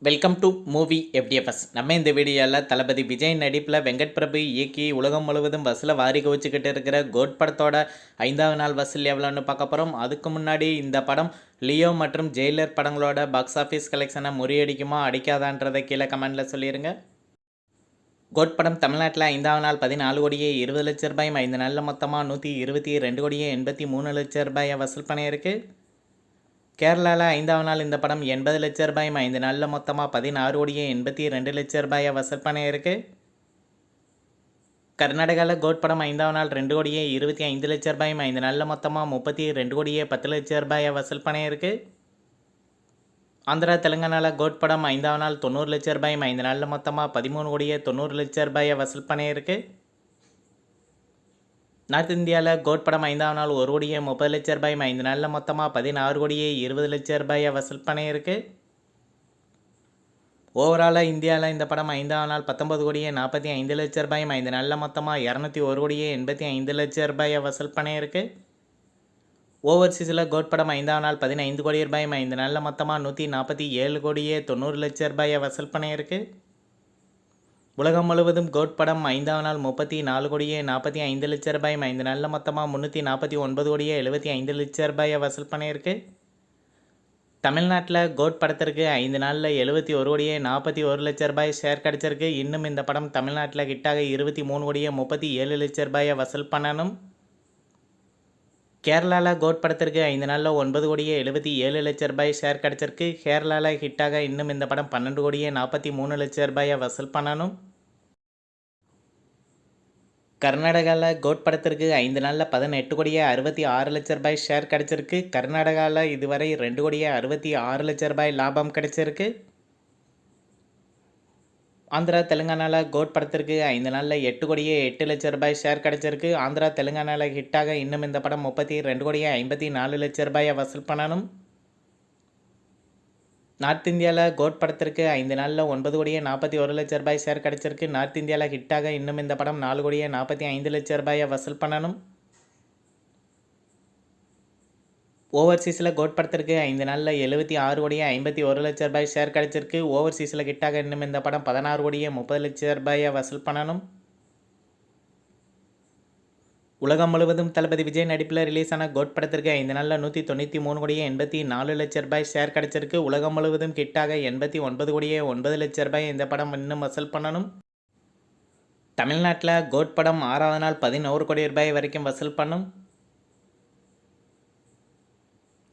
Welcome to movie FDFS. நம்ம இந்த வீடியோவில் தளபதி விஜய் நடிப்பில் வெங்கட் பிரபு இயக்கி உலகம் முழுவதும் வசூலை வாரி குவிச்சுக்கிட்டு இருக்கிற கோட் படத்தோட 5வது நாள் வசூல் எவ்வளோன்னு பார்க்க போகிறோம். அதுக்கு முன்னாடி இந்த படம் லியோ மற்றும் ஜெயிலர் படங்களோட பாக்ஸ் ஆஃபீஸ் கலெக்ஷனை முறியடிக்குமா அடிக்காதான்றதை கீழே கமெண்டில் சொல்லிடுங்க. கோட் படம் தமிழ்நாட்டில் 5வது நாள் 14 கோடியே 20 லட்ச ரூபாயும் 5 நாளில் மொத்தமாக 122 கோடியே 83 லட்ச ரூபாயை வசூல் பண்ணியிருக்கு. கேரளாவில் 5வது நாள் இந்த படம் 80 லட்ச ரூபாயும் 5 நாளில் மொத்தமாக 16 கோடியே 82 லட்ச ரூபாயை வசூல் பண்ணியிருக்கு. கர்நாடகாவில் கோட் படம் 5வது நாள் 2 கோடியே 25 லட்ச ரூபாயும் 5 நாளில் மொத்தமாக 32 கோடியே 10 லட்ச ரூபாயை வசூல் பண்ணியிருக்கு. ஆந்திரா தெலுங்கானாவில் கோட் படம் 5வது நாள் 90 லட்ச ரூபாயும் 5 நாளில் மொத்தமாக 13 கோடியே 90 லட்ச ரூபாயை வசூல் பண்ணியிருக்கு. நார்த் இந்தியாவில் கோட் படம் 5வது நாள் 1 கோடியே 30 லட்ச ரூபாயும் 5 நாளில் மொத்தமாக 16 கோடியே 20 லட்ச ரூபாயை வசூல் பண்ணியிருக்கு. ஓவராலாக இந்தியாவில் இந்த படம் 5வது நாள் 19 கோடியே 45 லட்ச ரூபாயும் 5 நாளில் மொத்தமாக 201 கோடியே 85 லட்ச ரூபாயை வசூல் பண்ணியிருக்கு. ஓவர்சீஸில் கோட் படம் 5வது நாள் 15 கோடி ரூபாயும் 5 நாளில் மொத்தமாக 147 கோடியே 90 லட்ச ரூபாயை வசூல் பண்ணியிருக்கு. உலகம் முழுவதும் கோட் படம் 5வது நாள் 34 கோடியே 45 லட்ச ரூபாயும் 5 நாளில் மொத்தமாக 349 கோடியே 75 லட்ச ரூபாயை வசூல் பண்ணியிருக்கு. தமிழ்நாட்டில் கோட் படத்திற்கு 5 நாளில் 71 கோடியே 41 லட்ச ரூபாய் ஷேர் கிடச்சிருக்கு. இன்னும் இந்த படம் தமிழ்நாட்டில் ஹிட்டாக 23 கோடியே 37 லட்ச ரூபாயை வசூல் பண்ணணும். கேரளாவில் கோட் படத்திற்கு 5 நாளில் 9 கோடியே 77 லட்ச ரூபாய் ஷேர் கிடச்சிருக்கு. கேரளாவில் ஹிட்டாக இன்னும் இந்த படம் 12 கோடியே 43 லட்ச ரூபாயை வசூல் பண்ணணும். கர்நாடகாவில் கோட் படத்திற்கு 5 நாளில் 18 கோடியே 66 லட்ச ரூபாய் ஷேர் கிடச்சிருக்கு. கர்நாடகாவில் இதுவரை 2 கோடியே 66 லட்ச ரூபாய் லாபம் கிடைச்சிருக்கு. ஆந்திரா தெலுங்கானாவில் கோட் படத்திற்கு 5 நாளில் 8 கோடியே 8 லட்ச ரூபாய் ஷேர் கிடச்சிருக்கு. ஆந்திரா தெலுங்கானாவில் ஹிட்டாக இன்னும் இந்த படம் 32 கோடியே 54 லட்ச ரூபாயை வசூல் பண்ணணும். நார்த் இந்தியாவில் கோட் படத்திற்கு 5 நாளில் 9 கோடியே 41 லட்ச ரூபாய் ஷேர் கிடச்சிருக்கு. நார்த் இந்தியாவில் ஹிட்டாக இன்னும் இந்த படம் 4 கோடியே 45 லட்ச ரூபாயை வசூல் பண்ணணும். ஓவர்சீஸில் கோட் படத்திற்கு 5 நாளில் 76 கோடியே 51 லட்ச ரூபாய் ஷேர் கிடச்சிருக்கு. ஓவர்சீஸில் ஹிட்டாக இன்னும் இந்த படம் 16 கோடியே 30 லட்ச ரூபாயை வசூல் பண்ணணும். உலகம் முழுவதும் தளபதி விஜய் நடிப்பில் ரிலீஸ் ஆன கோட் படத்திற்கு 5 நாளில் 193 கோடியே 84 லட்ச ரூபாய் ஷேர் கிடச்சிருக்கு. உலகம் முழுவதும் ஹிட்டாக 89 கோடியே 9 லட்ச ரூபாய் இந்த படம் இன்னும் வசூல் பண்ணணும். தமிழ்நாட்டில் கோட் படம் 6வது நாள் 11 கோடி ரூபாய் வரைக்கும் வசூல் பண்ணும்.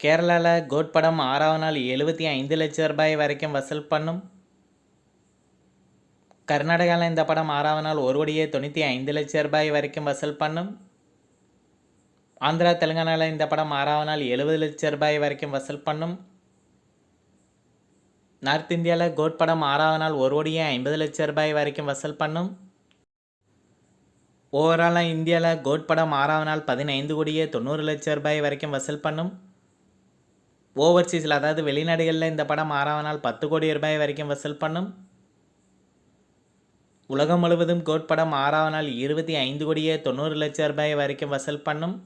கேரளாவில் கோட் படம் 6வது நாள் 75 லட்ச ரூபாய் வரைக்கும் வசூல் பண்ணும். கர்நாடகாவில் இந்த படம் 6வது நாள் 1 கோடியே 95 லட்ச ரூபாய் வரைக்கும் வசூல் பண்ணும். ஆந்திரா தெலுங்கானாவில் இந்த படம் 6வது நாள் 70 லட்ச ரூபாய் வரைக்கும் வசூல் பண்ணும். நார்த் இந்தியாவில் கோட் படம் 6வது நாள் 1 கோடியே 50 லட்ச ரூபாய் வரைக்கும் வசூல் பண்ணும். ஓவராலாக இந்தியாவில் கோட் படம் 6வது நாள் 15 கோடியே 90 லட்ச ரூபாய் வரைக்கும் வசூல் பண்ணும். ஓவர்சீஸில் அதாவது வெளிநாடுகளில் இந்த படம் 6வது நாள் 10 கோடி ரூபாய் வரைக்கும் வசூல் பண்ணும். உலகம் முழுவதும் கோட் படம் 6வது நாள் 25 கோடியே 90 லட்ச ரூபாய் வரைக்கும் வசூல் பண்ணும்.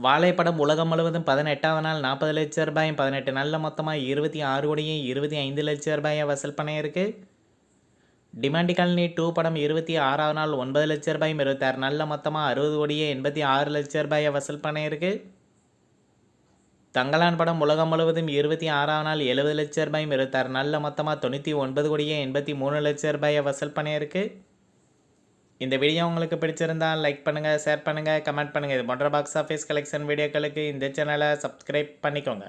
வாழைப்படம் உலகம் முழுவதும் 18வது நாள் 40 லட்ச ரூபாயும் 18 நாளில் மொத்தமாக 26 கோடியே 25 லட்ச ரூபாயை வசூல் பண்ணியிருக்கு. டிமாண்டி காலனி 2 படம் 26வது நாள் 9 லட்ச ரூபாயும் 26 நாளில் மொத்தமாக 60 கோடியே 86 லட்ச ரூபாயை வசூல் பண்ணியிருக்கு. தங்கலான் படம் உலகம் முழுவதும் 26வது நாள் 70 லட்ச ரூபாயும் 26 நாளில் மொத்தமாக 99 கோடியே 83 லட்ச ரூபாயை வசூல் பண்ணியிருக்கு. இந்த வீடியோ உங்களுக்கு பிடிச்சிருந்தால் லைக் பண்ணுங்கள், ஷேர் பண்ணுங்கள், கமெண்ட் பண்ணுங்கள். இது போன்ற பாக்ஸ் ஆஃபீஸ் கலெக்ஷன் வீடியோக்களுக்கு இந்த சேனலை சப்ஸ்கிரைப் பண்ணிக்கோங்க.